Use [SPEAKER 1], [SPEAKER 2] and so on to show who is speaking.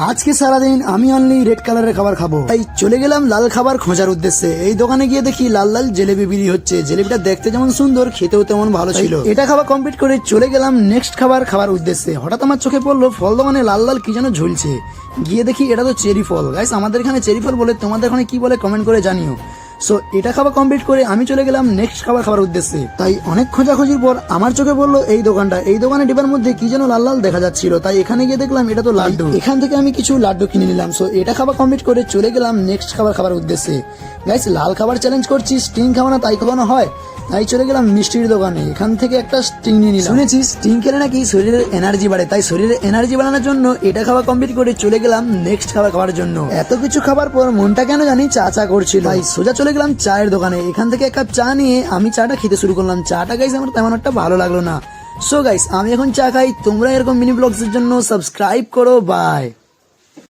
[SPEAKER 1] আজকে সারাদিন আমি অনলি রেড কালারের খাবার খাবো, তাই চলে গেলাম লাল খাবার খোঁজার উদ্দেশ্যে। এই দোকানে গিয়ে দেখি লাল লাল জিলেবি বিক্রি হচ্ছে। জিলেবিটা দেখতে যেমন সুন্দর, খেতেও তেমন ভালো ছিল। এটা খাওয়া কমপ্লিট করে চলে গেলাম নেক্সট খাবার উদ্দেশ্যে। হঠাৎ আমার চোখে পড়লো ফল দোকানে লাল লাল কি যেন ঝুলছে। গিয়ে দেখি এটা তো চেরি ফল। গাইস, আমাদের এখানে চেরি ফল বলে, তোমাদের এখানে কি বলে কমেন্ট করে জানিও। সো এটা খাওয়া কমপ্লিট করে আমি চলে গেলাম নেক্সট খাবার উদ্দেশ্যে। তাই অনেক খোঁজাখুঁজির পর আমার চোখে পড়লো এই দোকানটা। এই দোকানে ডিবার মধ্যে কি যেন লাল লাল দেখা যাচ্ছিল, তাই এখানে গিয়ে দেখলাম এটা তো লাড্ডু। এখান থেকে আমি কিছু লাড্ডু কিনে নিলাম। সো এটা খাওয়া কমপ্লিট করে চলে গেলাম নেক্সট খাবার উদ্দেশ্যে। গাইস, লাল খাবার চ্যালেঞ্জ করছি, স্টিং খাওয়ানো তাই খাওয়ানো হয়, তাই চলে গেলাম মিষ্টির দোকানে। এখান থেকে একটা স্টিং নিয়ে নিলাম। শুনেছি স্টিং খেলে নাকি শরীরের এনার্জি বাড়ে, তাই শরীরের এনার্জি বাড়ানোর জন্য এটা খাওয়া কমপ্লিট করে চলে গেলাম নেক্সট খাবার জন্য। এত কিছু খাবার পর মনটা কেন জানি চা চা করছিল, তাই সোজা চলে গেলাম চায়ের দোকানে। এখান থেকে এক কাপ চা নিয়ে আমি চাটা খেতে শুরু করলাম। চাটা গাইস আমার তেমন একটা ভালো লাগলো না। সো গাইস, আমি এখন চা খাই। তোমরা এরকম মিনি ব্লগস এর জন্য সাবস্ক্রাইব করো। বাই।